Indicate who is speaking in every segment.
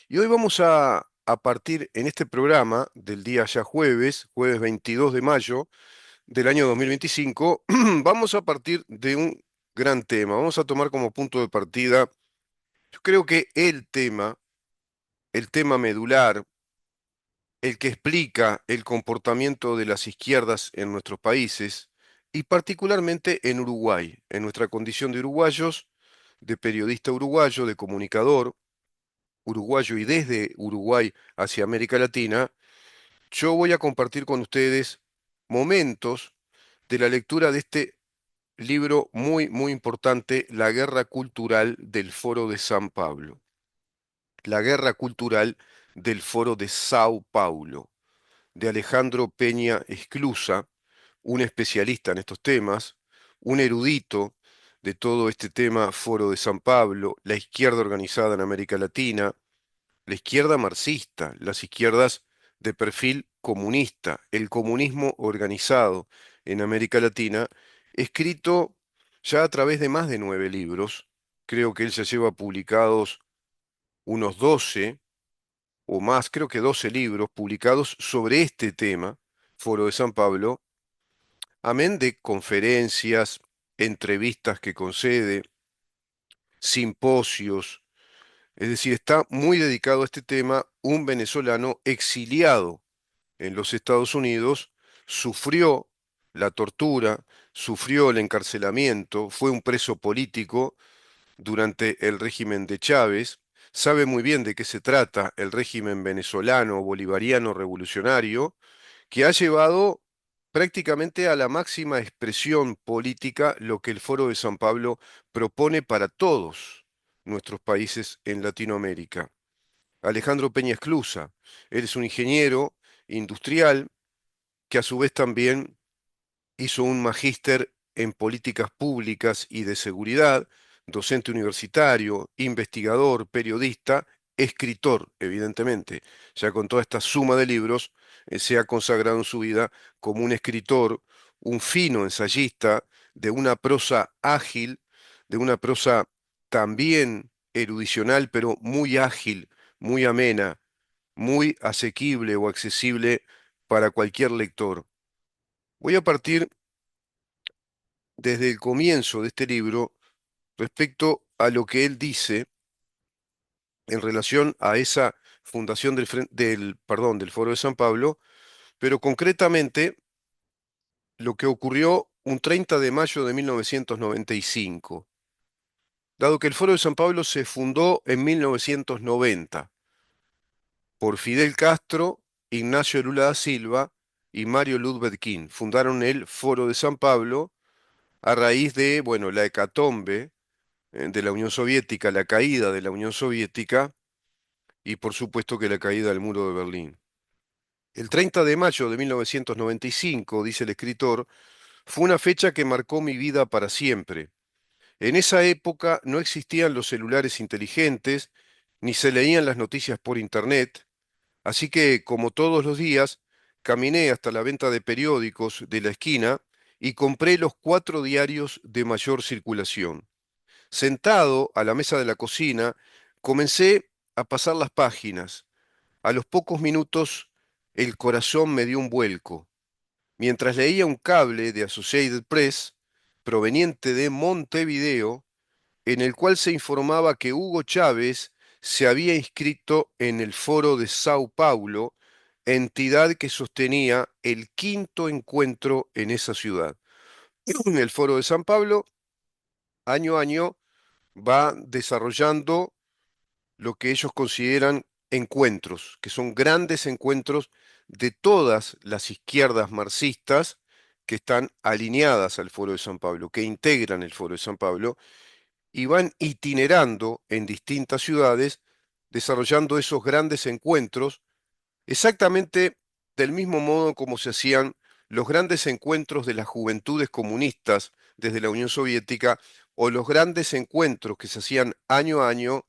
Speaker 1: Y hoy vamos a partir en este programa del día ya jueves 22 de mayo del año 2025, vamos a partir de un gran tema. Vamos a tomar como punto de partida, yo creo que el tema medular, el que explica el comportamiento de las izquierdas en nuestros países y particularmente en Uruguay, en nuestra condición de uruguayos, de periodista uruguayo, de comunicador uruguayo y desde Uruguay hacia América Latina. Yo voy a compartir con ustedes momentos de la lectura de este libro muy, muy importante, La Guerra Cultural del Foro de San Pablo. La Guerra Cultural del Foro de Sao Paulo, de Alejandro Peña Esclusa, un especialista en estos temas, un erudito de todo este tema Foro de San Pablo, la izquierda organizada en América Latina, la izquierda marxista, las izquierdas de perfil comunista, el comunismo organizado en América Latina, escrito ya a través de más de 9 libros. Creo que él ya lleva publicados unos 12 o más, creo que 12 libros publicados sobre este tema, Foro de San Pablo, amén de conferencias, entrevistas que concede, simposios. Es decir, está muy dedicado a este tema un venezolano exiliado en los Estados Unidos, sufrió la tortura, sufrió el encarcelamiento, fue un preso político durante el régimen de Chávez, sabe muy bien de qué se trata el régimen venezolano, bolivariano, revolucionario, que ha llevado prácticamente a la máxima expresión política lo que el Foro de San Pablo propone para todos nuestros países en Latinoamérica. Alejandro Peña Esclusa, él es un ingeniero industrial que a su vez también hizo un magíster en políticas públicas y de seguridad, docente universitario, investigador, periodista, escritor, evidentemente. Ya con toda esta suma de libros, se ha consagrado en su vida como un escritor, un fino ensayista, de una prosa ágil, de una prosa también erudicional, pero muy ágil, muy amena, muy asequible o accesible para cualquier lector. Voy a partir desde el comienzo de este libro respecto a lo que él dice en relación a esa fundación del Foro de San Pablo, pero concretamente lo que ocurrió un 30 de mayo de 1995, dado que el Foro de San Pablo se fundó en 1990 por Fidel Castro, Ignacio Lula da Silva y Mario Ludwig. Fundaron el Foro de San Pablo a raíz de, bueno, la hecatombe de la Unión Soviética, la caída de la Unión Soviética y por supuesto que la caída del muro de Berlín. El 30 de mayo de 1995, dice el escritor, fue una fecha que marcó mi vida para siempre. En esa época no existían los celulares inteligentes, ni se leían las noticias por internet, así que, como todos los días, caminé hasta la venta de periódicos de la esquina y compré los 4 diarios de mayor circulación. Sentado a la mesa de la cocina, comencé a pasar las páginas. A los pocos minutos, el corazón me dio un vuelco. Mientras leía un cable de Associated Press, proveniente de Montevideo, en el cual se informaba que Hugo Chávez se había inscrito en el Foro de Sao Paulo, entidad que sostenía el quinto encuentro en esa ciudad. El Foro de San Pablo, año a año, va desarrollando lo que ellos consideran encuentros, que son grandes encuentros de todas las izquierdas marxistas que están alineadas al Foro de San Pablo, que integran el Foro de San Pablo, y van itinerando en distintas ciudades, desarrollando esos grandes encuentros exactamente del mismo modo como se hacían los grandes encuentros de las juventudes comunistas desde la Unión Soviética o los grandes encuentros que se hacían año a año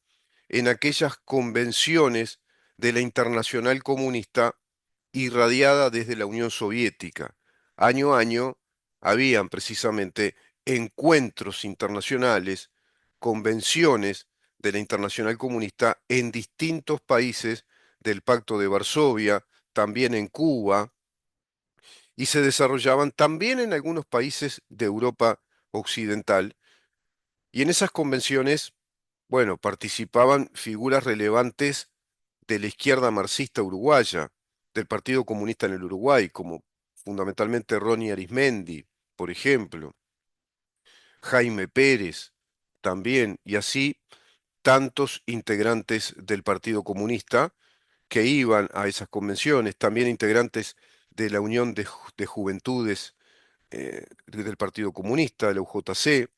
Speaker 1: en aquellas convenciones de la Internacional Comunista irradiada desde la Unión Soviética. Año a año habían precisamente encuentros internacionales, convenciones de la Internacional Comunista en distintos países del Pacto de Varsovia, también en Cuba, y se desarrollaban también en algunos países de Europa Occidental. Y en esas convenciones, bueno, participaban figuras relevantes de la izquierda marxista uruguaya, del Partido Comunista en el Uruguay, como fundamentalmente Ronnie Arismendi, por ejemplo, Jaime Pérez también, y así tantos integrantes del Partido Comunista que iban a esas convenciones, también integrantes de la Unión de Juventudes del Partido Comunista, de la UJC, es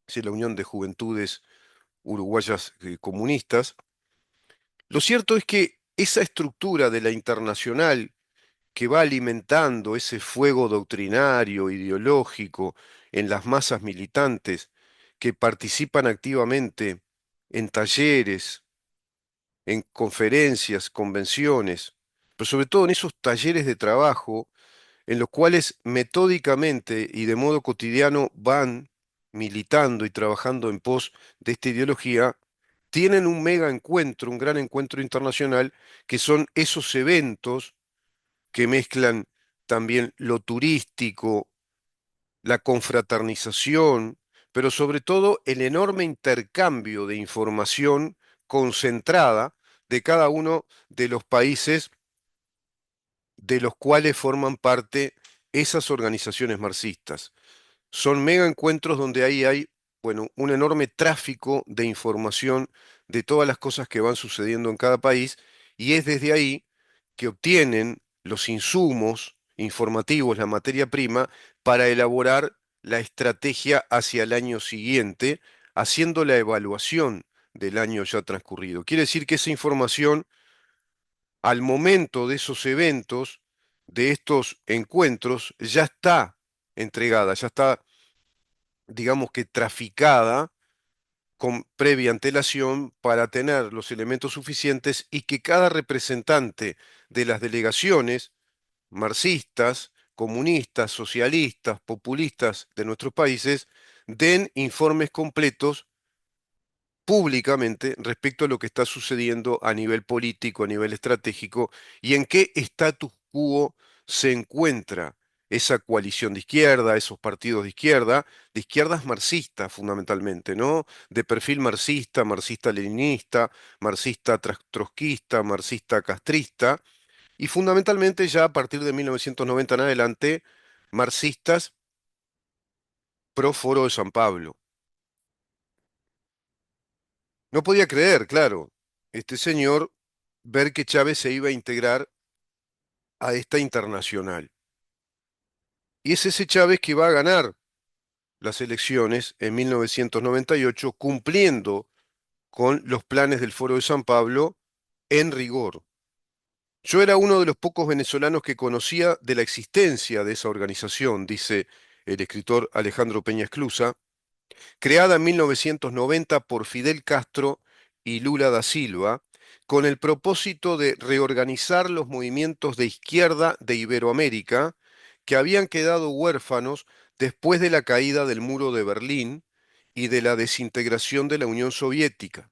Speaker 1: decir, la Unión de Juventudes Uruguayas Comunistas. Lo cierto es que esa estructura de la internacional que va alimentando ese fuego doctrinario, ideológico en las masas militantes que participan activamente en talleres, en conferencias, convenciones, pero sobre todo en esos talleres de trabajo en los cuales metódicamente y de modo cotidiano van militando y trabajando en pos de esta ideología, tienen un mega encuentro, un gran encuentro internacional, que son esos eventos que mezclan también lo turístico, la confraternización, pero sobre todo el enorme intercambio de información concentrada de cada uno de los países de los cuales forman parte esas organizaciones marxistas. Son mega encuentros donde ahí hay, bueno, un enorme tráfico de información de todas las cosas que van sucediendo en cada país, y es desde ahí que obtienen los insumos informativos, la materia prima, para elaborar la estrategia hacia el año siguiente, haciendo la evaluación del año ya transcurrido. Quiere decir que esa información, al momento de esos eventos, de estos encuentros, ya está entregada, ya está, digamos que traficada con previa antelación para tener los elementos suficientes y que cada representante de las delegaciones marxistas, comunistas, socialistas, populistas de nuestros países den informes completos públicamente respecto a lo que está sucediendo a nivel político, a nivel estratégico, y en qué status quo se encuentra esa coalición de izquierda, esos partidos de izquierdas marxistas fundamentalmente, ¿no? De perfil marxista, marxista-leninista, marxista-trotskista, marxista-castrista, y fundamentalmente ya a partir de 1990 en adelante, marxistas pro Foro de San Pablo. No podía creer, claro, este señor ver que Chávez se iba a integrar a esta internacional. Y es ese Chávez que va a ganar las elecciones en 1998, cumpliendo con los planes del Foro de San Pablo en rigor. Yo era uno de los pocos venezolanos que conocía de la existencia de esa organización, dice el escritor Alejandro Peña Esclusa, creada en 1990 por Fidel Castro y Lula da Silva, con el propósito de reorganizar los movimientos de izquierda de Iberoamérica, que habían quedado huérfanos después de la caída del muro de Berlín y de la desintegración de la Unión Soviética.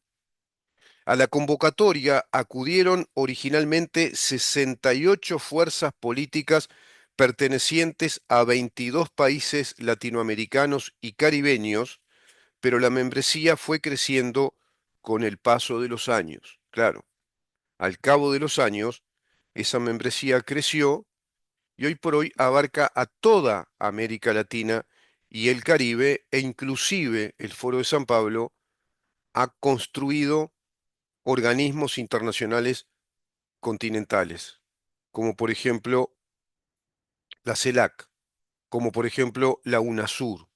Speaker 1: A la convocatoria acudieron originalmente 68 fuerzas políticas pertenecientes a 22 países latinoamericanos y caribeños, pero la membresía fue creciendo con el paso de los años. Claro, al cabo de los años, esa membresía creció y hoy por hoy abarca a toda América Latina y el Caribe, e inclusive el Foro de San Pablo ha construido organismos internacionales continentales, como por ejemplo la CELAC, como por ejemplo la UNASUR.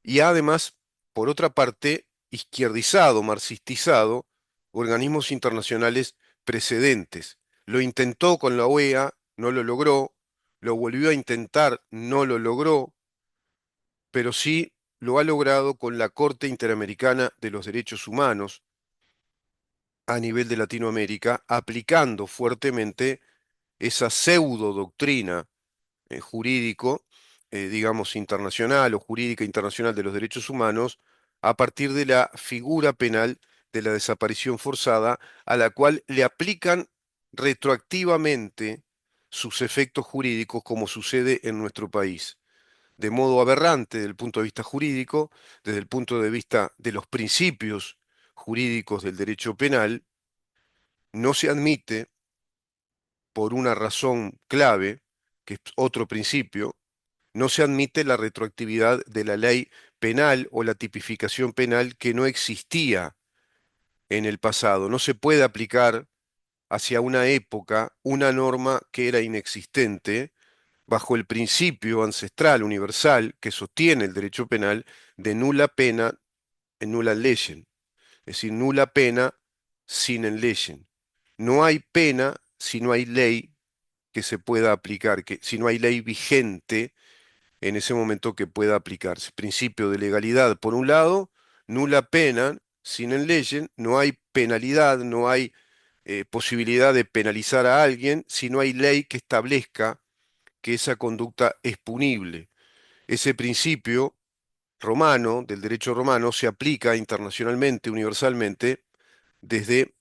Speaker 1: Y además, por otra parte, izquierdizado, marxistizado, organismos internacionales precedentes. Lo intentó con la OEA, no lo logró, lo volvió a intentar, no lo logró, pero sí lo ha logrado con la Corte Interamericana de los Derechos Humanos a nivel de Latinoamérica, aplicando fuertemente esa pseudo doctrina jurídico, digamos, internacional o jurídica internacional de los derechos humanos a partir de la figura penal de la desaparición forzada, a la cual le aplican retroactivamente sus efectos jurídicos, como sucede en nuestro país, de modo aberrante desde el punto de vista jurídico, desde el punto de vista de los principios jurídicos del derecho penal. No se admite, por una razón clave, que es otro principio, no se admite la retroactividad de la ley penal o la tipificación penal que no existía en el pasado. No se puede aplicar hacia una época una norma que era inexistente bajo el principio ancestral universal que sostiene el derecho penal de nula pena en nulla legem, es decir, nula pena sin en legem. No hay pena si no hay ley que se pueda aplicar, que si no hay ley vigente en ese momento que pueda aplicarse. Principio de legalidad, por un lado, nula pena sin en legem, no hay penalidad, no hay posibilidad de penalizar a alguien si no hay ley que establezca que esa conducta es punible. Ese principio romano, del derecho romano, se aplica internacionalmente, universalmente, desde,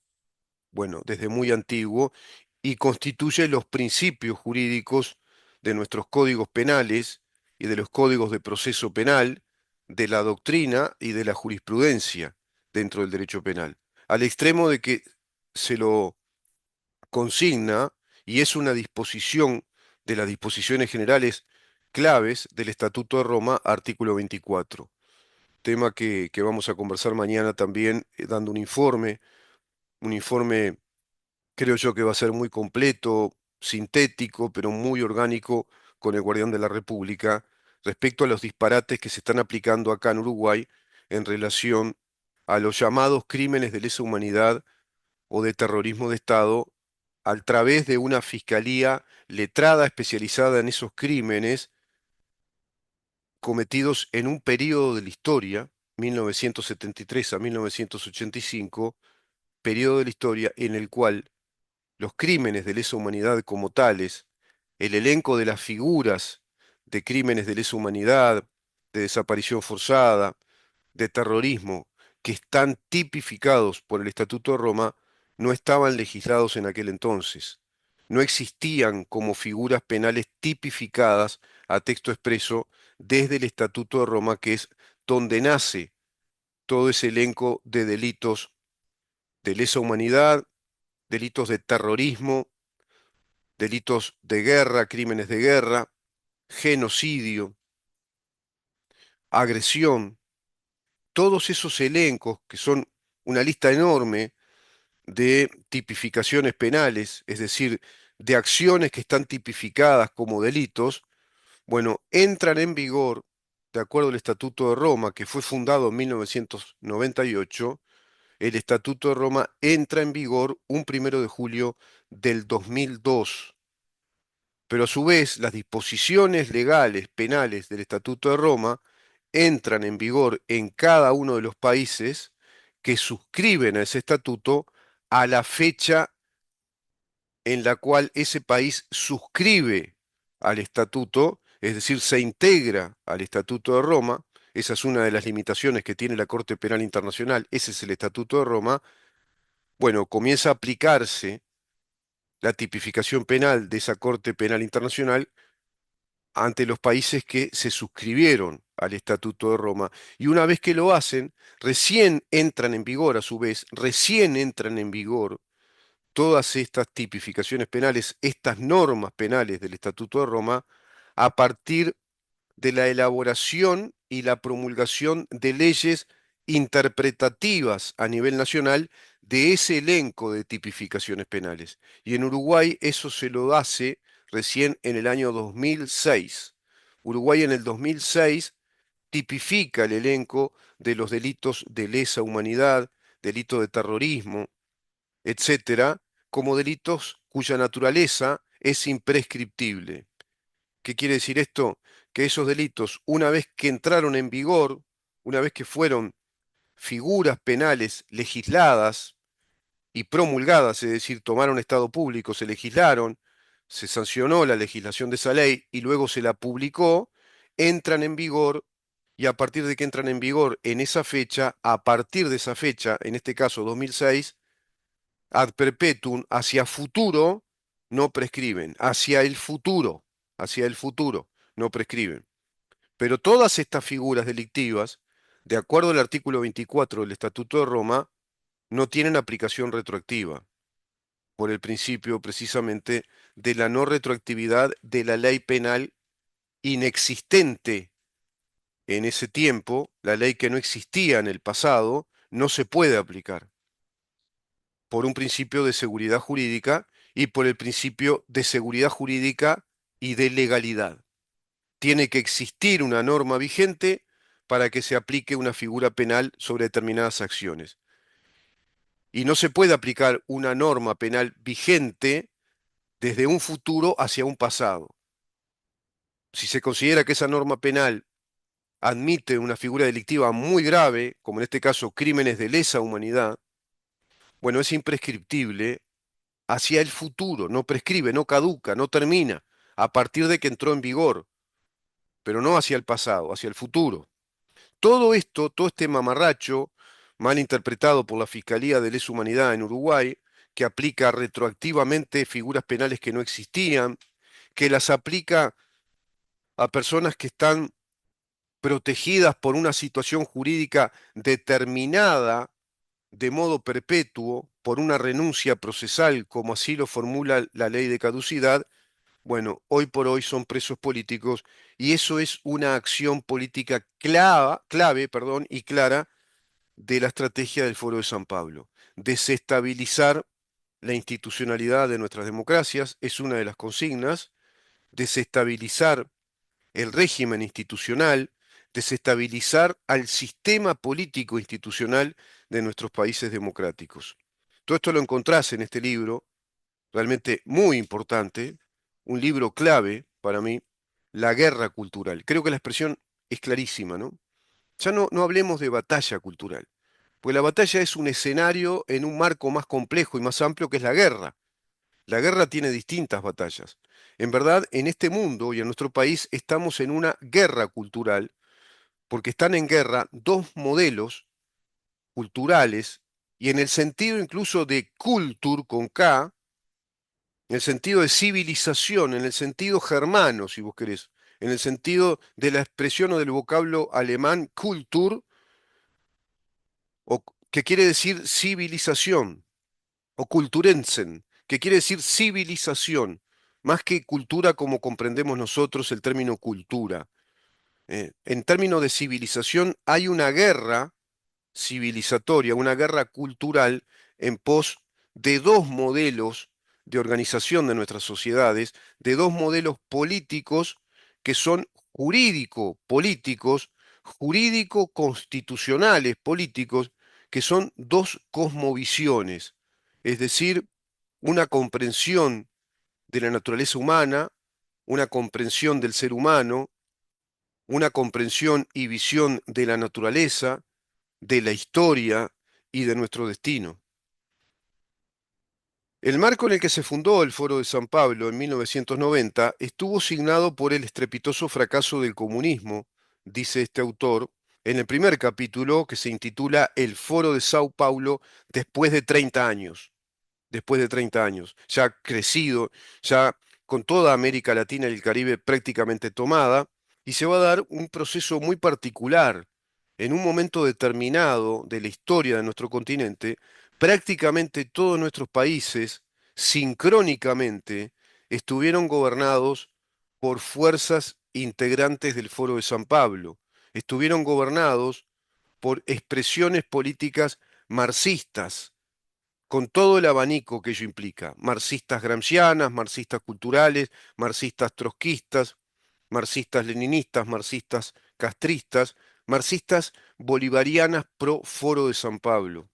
Speaker 1: bueno, desde muy antiguo y constituye los principios jurídicos de nuestros códigos penales y de los códigos de proceso penal, de la doctrina y de la jurisprudencia dentro del derecho penal, al extremo de que se lo consigna y es una disposición de las disposiciones generales claves del Estatuto de Roma, artículo 24, tema que vamos a conversar mañana también, dando un informe creo yo que va a ser muy completo, sintético, pero muy orgánico con el Guardián de la República respecto a los disparates que se están aplicando acá en Uruguay en relación a los llamados crímenes de lesa humanidad o de terrorismo de Estado a través de una fiscalía letrada especializada en esos crímenes cometidos en un periodo de la historia, 1973 a 1985, periodo de la historia en el cual los crímenes de lesa humanidad como tales, el elenco de las figuras de crímenes de lesa humanidad, de desaparición forzada, de terrorismo, que están tipificados por el Estatuto de Roma, no estaban legislados en aquel entonces. No existían como figuras penales tipificadas a texto expreso desde el Estatuto de Roma, que es donde nace todo ese elenco de delitos de lesa humanidad, delitos de terrorismo, delitos de guerra, crímenes de guerra, genocidio, agresión, todos esos elencos que son una lista enorme de tipificaciones penales, es decir, de acciones que están tipificadas como delitos, bueno, entran en vigor, de acuerdo al Estatuto de Roma, que fue fundado en 1998, el Estatuto de Roma entra en vigor un 1 de julio del 2002. Pero a su vez, las disposiciones legales penales del Estatuto de Roma entran en vigor en cada uno de los países que suscriben a ese estatuto a la fecha en la cual ese país suscribe al estatuto, es decir, se integra al Estatuto de Roma. Esa es una de las limitaciones que tiene la Corte Penal Internacional, ese es el Estatuto de Roma. Bueno, comienza a aplicarse la tipificación penal de esa Corte Penal Internacional ante los países que se suscribieron al Estatuto de Roma. Y una vez que lo hacen, recién entran en vigor, a su vez, recién entran en vigor todas estas tipificaciones penales, estas normas penales del Estatuto de Roma, a partir de la elaboración y la promulgación de leyes interpretativas a nivel nacional de ese elenco de tipificaciones penales. Y en Uruguay eso se lo hace recién en el año 2006. Uruguay en el 2006 tipifica el elenco de los delitos de lesa humanidad, delito de terrorismo, etcétera, como delitos cuya naturaleza es imprescriptible. ¿Qué quiere decir esto? Que esos delitos, una vez que entraron en vigor, una vez que fueron figuras penales legisladas y promulgadas, es decir, tomaron estado público, se legislaron, se sancionó la legislación de esa ley y luego se la publicó, entran en vigor y a partir de que entran en vigor en esa fecha, a partir de esa fecha, en este caso 2006, ad perpetuum, hacia futuro, no prescriben, hacia el futuro, no prescriben. Pero todas estas figuras delictivas, de acuerdo al artículo 24 del Estatuto de Roma, no tienen aplicación retroactiva, por el principio precisamente de la no retroactividad de la ley penal inexistente en ese tiempo, la ley que no existía en el pasado, no se puede aplicar por un principio de seguridad jurídica y por el principio de seguridad jurídica y de legalidad. Tiene que existir una norma vigente para que se aplique una figura penal sobre determinadas acciones. Y no se puede aplicar una norma penal vigente desde un futuro hacia un pasado. Si se considera que esa norma penal admite una figura delictiva muy grave, como en este caso crímenes de lesa humanidad, bueno, es imprescriptible hacia el futuro, no prescribe, no caduca, no termina, a partir de que entró en vigor, pero no hacia el pasado, hacia el futuro. Todo esto, todo este mamarracho, mal interpretado por la Fiscalía de Lesa Humanidad en Uruguay, que aplica retroactivamente figuras penales que no existían, que las aplica a personas que están protegidas por una situación jurídica determinada de modo perpetuo por una renuncia procesal, como así lo formula la ley de caducidad, bueno, hoy por hoy son presos políticos y eso es una acción política clave, perdón, y clara de la estrategia del Foro de San Pablo. Desestabilizar la institucionalidad de nuestras democracias es una de las consignas, desestabilizar el régimen institucional, desestabilizar al sistema político institucional de nuestros países democráticos. Todo esto lo encontrás en este libro, realmente muy importante, un libro clave para mí, La guerra cultural. Creo que la expresión es clarísima, ¿no? Ya no hablemos de batalla cultural, pues la batalla es un escenario en un marco más complejo y más amplio que es la guerra. La guerra tiene distintas batallas. En verdad, en este mundo y en nuestro país estamos en una guerra cultural, porque están en guerra dos modelos culturales, y en el sentido incluso de cultur con K, en el sentido de civilización, en el sentido germano, si vos querés, en el sentido de la expresión o del vocablo alemán Kultur, o que quiere decir civilización, o Kulturenzen, que quiere decir civilización, más que cultura como comprendemos nosotros el término cultura. En términos de civilización hay una guerra civilizatoria, una guerra cultural en pos de dos modelos de organización de nuestras sociedades, de dos modelos políticos que son jurídico-políticos, jurídico-constitucionales políticos, que son dos cosmovisiones, es decir, una comprensión de la naturaleza humana, una comprensión del ser humano, una comprensión y visión de la naturaleza, de la historia y de nuestro destino. El marco en el que se fundó el Foro de San Pablo en 1990 estuvo signado por el estrepitoso fracaso del comunismo, dice este autor, en el primer capítulo que se intitula El Foro de Sao Paulo después de 30 años. Después de 30 años, ya crecido, ya con toda América Latina y el Caribe prácticamente tomada, y se va a dar un proceso muy particular. En un momento determinado de la historia de nuestro continente, prácticamente todos nuestros países, sincrónicamente, estuvieron gobernados por fuerzas integrantes del Foro de San Pablo, estuvieron gobernados por expresiones políticas marxistas con todo el abanico que ello implica, marxistas gramscianas, marxistas culturales, marxistas trotskistas, marxistas leninistas, marxistas castristas, marxistas bolivarianas pro Foro de San Pablo.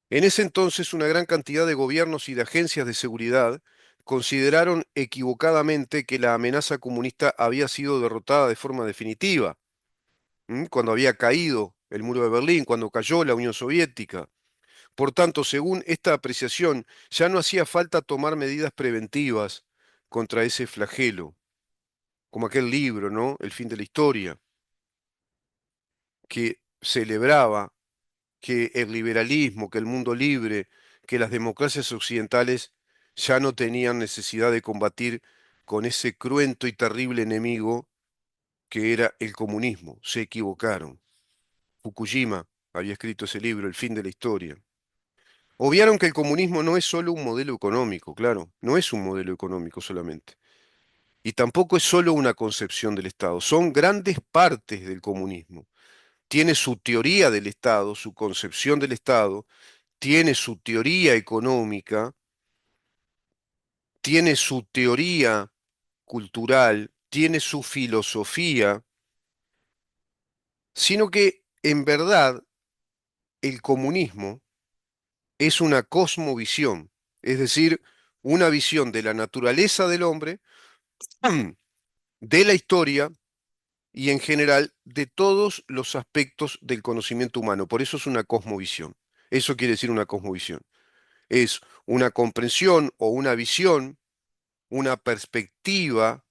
Speaker 1: En ese entonces una gran cantidad de gobiernos y de agencias de seguridad consideraron equivocadamente que la amenaza comunista había sido derrotada de forma definitiva, cuando había caído el muro de Berlín, cuando cayó la Unión Soviética. Por tanto, según esta apreciación, ya no hacía falta tomar medidas preventivas contra ese flagelo, como aquel libro, ¿no? El fin de la historia. que celebraba que el liberalismo, que el mundo libre, que las democracias occidentales ya no tenían necesidad de combatir con ese cruento y terrible enemigo que era el comunismo. Se equivocaron. Fukuyama había escrito ese libro, El fin de la historia. Obviaron que el comunismo no es solo un modelo económico, claro, no es un modelo económico solamente. Y tampoco es solo una concepción del Estado, son grandes partes del comunismo. Tiene su teoría del Estado, su concepción del Estado, tiene su teoría económica, tiene su teoría cultural, tiene su filosofía, sino que en verdad el comunismo es una cosmovisión, es decir, una visión de la naturaleza del hombre, de la historia y en general de todos los aspectos del conocimiento humano. Por eso es una cosmovisión. Eso quiere decir una cosmovisión. Es una comprensión o una visión, una perspectiva,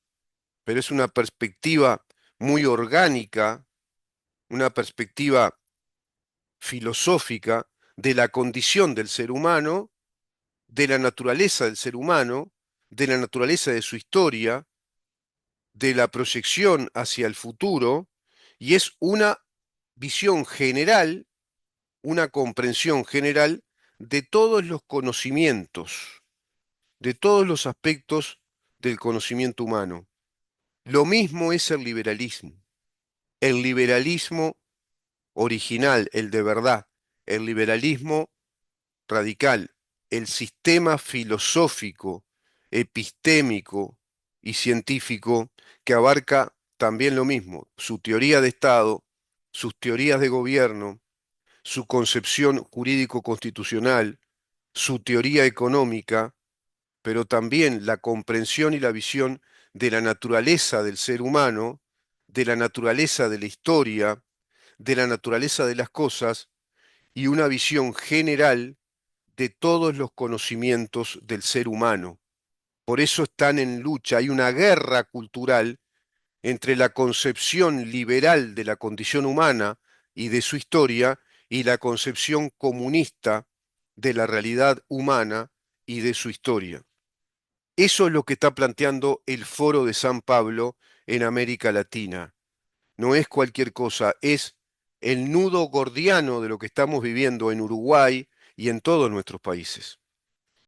Speaker 1: pero es una perspectiva muy orgánica, una perspectiva filosófica de la condición del ser humano, de la naturaleza del ser humano, de la naturaleza de su historia, de la proyección hacia el futuro, y es una visión general, una comprensión general de todos los conocimientos, de todos los aspectos del conocimiento humano. Lo mismo es el liberalismo. El liberalismo original, el de verdad, el liberalismo radical, el sistema filosófico, epistémico y científico que abarca también lo mismo, su teoría de Estado, sus teorías de gobierno, su concepción jurídico-constitucional, su teoría económica, pero también la comprensión y la visión de la naturaleza del ser humano, de la naturaleza de la historia, de la naturaleza de las cosas y una visión general de todos los conocimientos del ser humano. Por eso están en lucha, hay una guerra cultural entre la concepción liberal de la condición humana y de su historia y la concepción comunista de la realidad humana y de su historia. Eso es lo que está planteando el Foro de San Pablo en América Latina. No es cualquier cosa, es el nudo gordiano de lo que estamos viviendo en Uruguay y en todos nuestros países.